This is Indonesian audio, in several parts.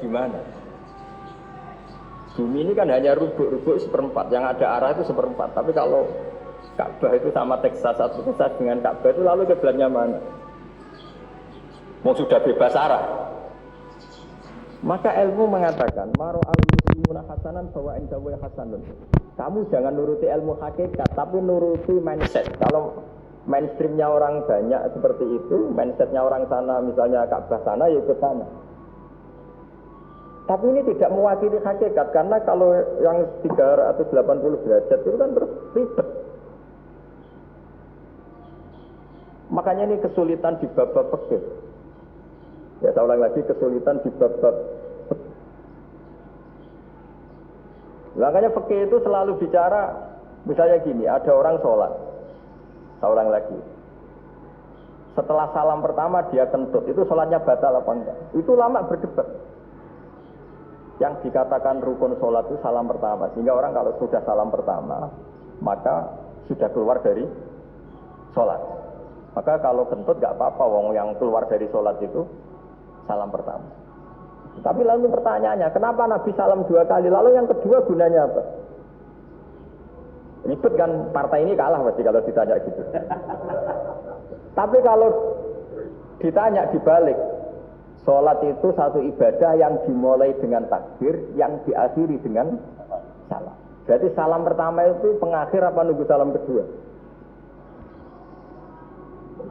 gimana? Bumi ini kan hanya rubuk-rubuk seperempat, yang ada arah itu seperempat. Tapi kalau Ka'bah itu sama Texas, satu Texas dengan Ka'bah itu lalu kiblatnya mana? Mau sudah bebas arah. Maka ilmu mengatakan, maro al-muslimuna hasanan bahwa indawu hasanun. Kamu jangan nuruti ilmu hakikat, tapi nuruti mindset. Kalau mainstreamnya orang banyak seperti itu, mindsetnya orang sana, misalnya Ka'bah sana, ya ikut sana. Tapi ini tidak mewakili hakikat, karena kalau yang 380 derajat itu kan terus ribet. Makanya ini kesulitan di bab-bab fikih. Ya saya ulang lagi, kesulitan di bab-bab fikih. Makanya fikih itu selalu bicara, misalnya gini, ada orang sholat. Saya ulang lagi. Setelah salam pertama dia kentut, itu sholatnya batal apa enggak? Itu lama berdebat. Yang dikatakan rukun sholat itu salam pertama. Sehingga orang kalau sudah salam pertama, maka sudah keluar dari sholat. Maka kalau kentut gak apa-apa, wong yang keluar dari sholat itu salam pertama. Tapi lalu pertanyaannya, kenapa Nabi salam 2 kali? Lalu yang kedua gunanya apa? Ribet kan, partai ini kalah pasti kalau ditanya gitu. Tapi kalau ditanya dibalik, sholat itu satu ibadah yang dimulai dengan takbir, yang diakhiri dengan salam. Jadi salam pertama itu pengakhir apa nunggu salam kedua?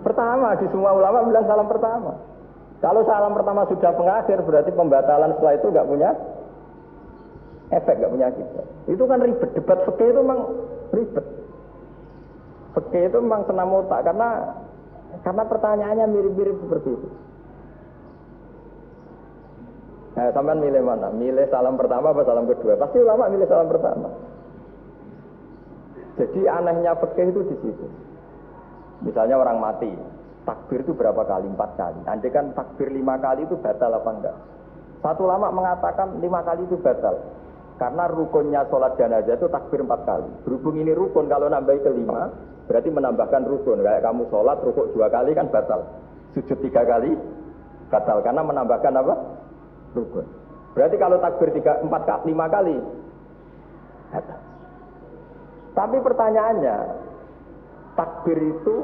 Pertama, di semua ulama bilang salam pertama. Kalau salam pertama sudah pengakhir, berarti pembatalan setelah itu nggak punya efek, nggak punya akibat. Itu kan ribet. Debat fikih itu memang ribet. Fikih itu memang senam otak, karena pertanyaannya mirip-mirip seperti itu. Nah, sampean milih mana? Milih salam pertama apa salam kedua? Pasti ulama milih salam pertama. Jadi anehnya fikih itu di situ. Misalnya orang mati, takbir itu berapa kali? 4 kali. Andai kan takbir 5 kali itu batal apa enggak? Satu ulama mengatakan 5 kali itu batal. Karena rukunnya sholat jenazah itu takbir 4 kali. Berhubung ini rukun, kalau nambah ke 5, berarti menambahkan rukun. Kayak kamu sholat, rukuk 2 kali kan batal. Sujud 3 kali, batal. Karena menambahkan apa? Rukun. Berarti kalau takbir 5 kali, batal. Tapi pertanyaannya, takbir itu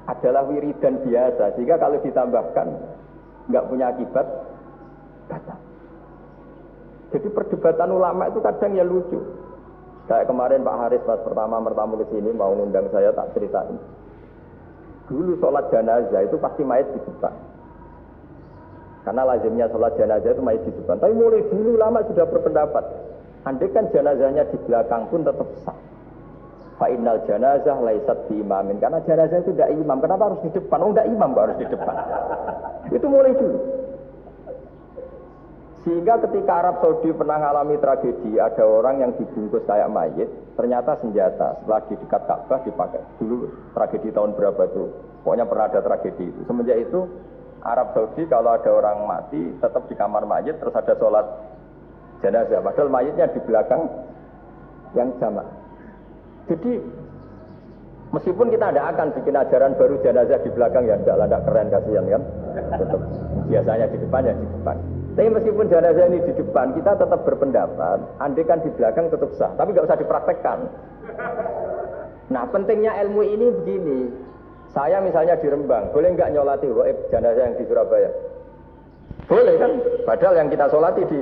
adalah wiridan biasa, sehingga kalau ditambahkan nggak punya akibat, batal. Jadi perdebatan ulama itu kadang ya lucu. Kayak kemarin Pak Haris pas pertama ke sini mau ngundang saya, tak ceritain. Dulu sholat jenazah itu pasti mayat di depan. Karena lazimnya sholat jenazah itu mayat di depan. Tapi mulai dulu ulama sudah berpendapat, andai kan jenazahnya di belakang pun tetap sah. Fa'innal janazah laisat bi imamin. Karena jenazah itu tidak imam. Kenapa harus di depan? Oh, tidak imam harus di depan. Itu mulai dulu. Sehingga ketika Arab Saudi pernah mengalami tragedi, ada orang yang dibungkus kayak mayit, ternyata senjata. Setelah di dekat Ka'bah dipakai. Dulu tragedi tahun berapa itu? Pokoknya pernah ada tragedi itu. Semenjak itu Arab Saudi kalau ada orang mati tetap di kamar mayit, terus ada sholat jenazah. Padahal mayitnya di belakang yang jamak. Jadi meskipun kita tidak akan bikin ajaran baru jenazah di belakang, ya tidak keren, kasihan kan. Tetap biasanya di depan ya di depan. Tapi meskipun jenazah ini di depan, kita tetap berpendapat andai kan di belakang tetap sah, tapi nggak usah dipraktekkan. Nah, pentingnya ilmu ini begini. Saya misalnya di Rembang, boleh nggak nyolati gaib jenazah yang di Surabaya? Boleh kan? Padahal yang kita sholati di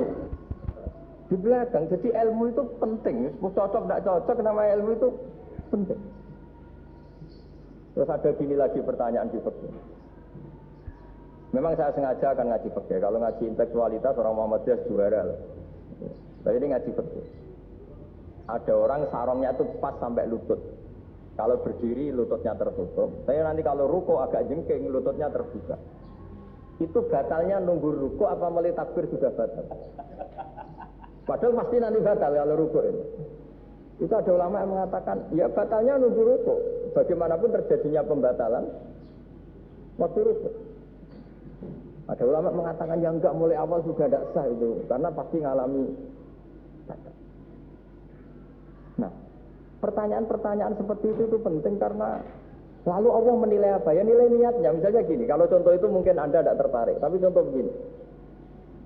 belakang. Jadi ilmu itu penting. Cocok tidak cocok, nama ilmu itu penting. Terus ada gini lagi pertanyaan di fikih. Memang saya sengaja akan ngaji fikih. Kalau ngaji intelektualitas orang Muhammadiyah juara loh. Tapi ini ngaji fikih. Ada orang sarongnya itu pas sampai lutut. Kalau berdiri lututnya tertutup. Tapi nanti kalau ruko agak jengking lututnya terbuka. Itu batalnya nunggu ruko apa mulai takbir sudah batal? Padahal pasti nanti batal kalau ruko ini. Itu ada ulama yang mengatakan, ya batalnya nunggu ruko. Bagaimanapun terjadinya pembatalan waktu ruko. Ada ulama mengatakan yang enggak mulai awal juga tidak sah itu, karena pasti ngalami batal. Nah, pertanyaan-pertanyaan seperti itu penting karena lalu Allah menilai apa? Ya nilai niatnya. Misalnya gini, kalau contoh itu mungkin Anda tidak tertarik, tapi contoh begini.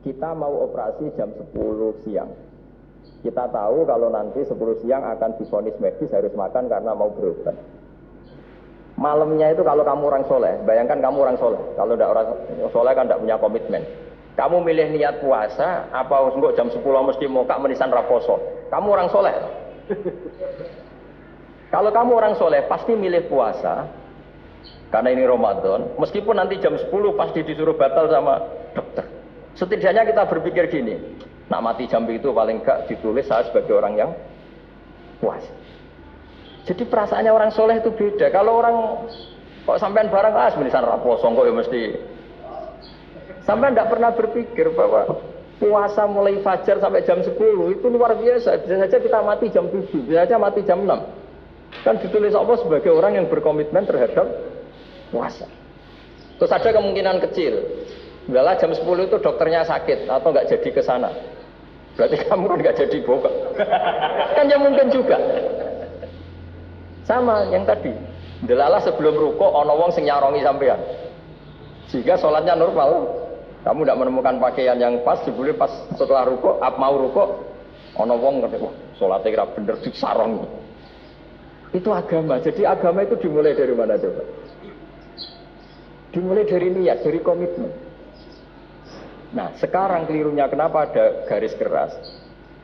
Kita mau operasi jam 10 siang. Kita tahu kalau nanti 10 siang akan divonis medis harus makan karena mau berobat. Malamnya itu kalau kamu orang soleh, bayangkan kamu orang soleh. Kalau tidak orang soleh kan tidak punya komitmen. Kamu milih niat puasa, apa enggak jam 10 mesti moka menisan raposo. Kamu orang soleh. Kalau kamu orang soleh pasti milih puasa. Karena ini Ramadan, meskipun nanti jam 10 pasti disuruh batal sama dokter. Setidaknya kita berpikir gini, nak mati jam itu paling enggak ditulis saya sebagai orang yang puas. Jadi perasaannya orang soleh itu beda. Kalau orang kok sampean barang menisan raposo kok ya mesti. Sampean tidak pernah berpikir bahwa puasa mulai fajar sampai jam 10 itu luar biasa. Bisa saja kita mati jam 7, bisa saja mati jam 6. Kan ditulis Allah sebagai orang yang berkomitmen terhadap puasa. Terus ada kemungkinan kecil, udahlah jam 10 itu dokternya sakit atau nggak jadi ke sana. Berarti kamu kan nggak jadi buka. Kan ya mungkin juga. Sama yang tadi. Delalah sebelum ruko ono wong sing nyarongi sampean. Sehingga sholatnya normal. Kamu tidak menemukan pakaian yang pas, dibeli pas setelah ruko, mau ruko, ono wong ngerti, wah sholatnya kira bener disarong. Itu agama. Jadi agama itu dimulai dari mana coba? Dimulai dari niat, dari komitmen. Nah, sekarang kelirunya kenapa ada garis keras?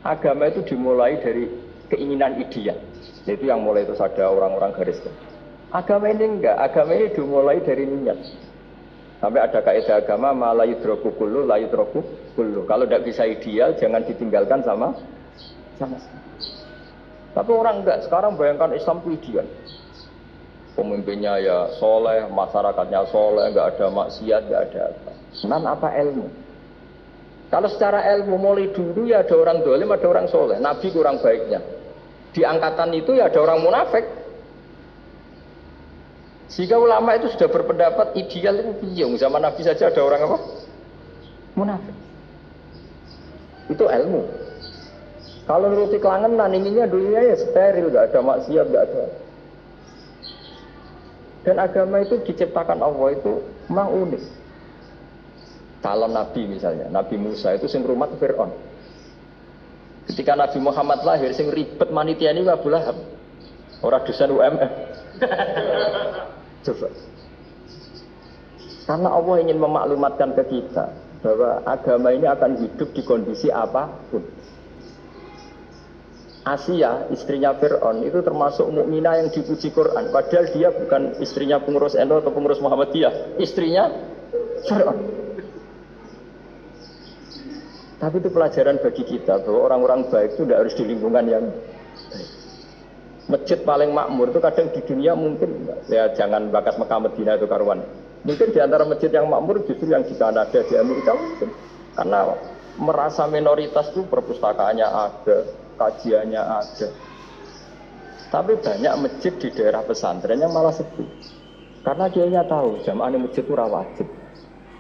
Agama itu dimulai dari keinginan ideal. Itu yang mulai terus ada orang-orang garis keras. Agama ini enggak, agama ini dimulai dari niat. Sampai ada kaidah agama la yudroku kullu, la yudroku kullu. Kalau tidak bisa ideal, jangan ditinggalkan sama. Tapi orang enggak, sekarang bayangkan Islam itu ideal. Pemimpinnya ya soleh, masyarakatnya soleh, enggak ada maksiat, enggak ada apa. Nan apa ilmu? Kalau secara ilmu mulai dulu ya ada orang dolim, ada orang soleh. Nabi kurang baiknya. Di angkatan itu ya ada orang munafik. Sehingga ulama itu sudah berpendapat ideal itu biung. Zaman Nabi saja ada orang apa? Munafik. Itu ilmu. Kalau nuruti kelangenan, inginnya dunia ya steril, nggak ada maksiat, nggak ada. Dan agama itu diciptakan Allah itu memang unik. Calon Nabi misalnya, Nabi Musa itu sing rumat Fir'aun. Ketika Nabi Muhammad lahir, sing ribet manitia ini Abu Lahab. Orang dosen UMF. Coba. Karena Allah ingin memaklumatkan ke kita bahwa agama ini akan hidup di kondisi apapun. Asia, istrinya Fir'aun, itu termasuk mukminah yang dipuji Quran. Padahal dia bukan istrinya pengurus NU atau pengurus Muhammadiyah, istrinya Fir'aun. Tapi itu pelajaran bagi kita bahwa orang-orang baik itu tidak harus di lingkungan yang baik. Masjid paling makmur itu kadang di dunia mungkin, ya jangan bakas Mekah Medina itu karuan. Mungkin di antara masjid yang makmur justru yang di Kanada, di Amerika mungkin. Karena merasa minoritas itu perpustakaannya ada, kajiannya ada. Tapi banyak masjid di daerah pesantren yang malah sepi. Karena kiainya tahu jamaah masjid itu wajib.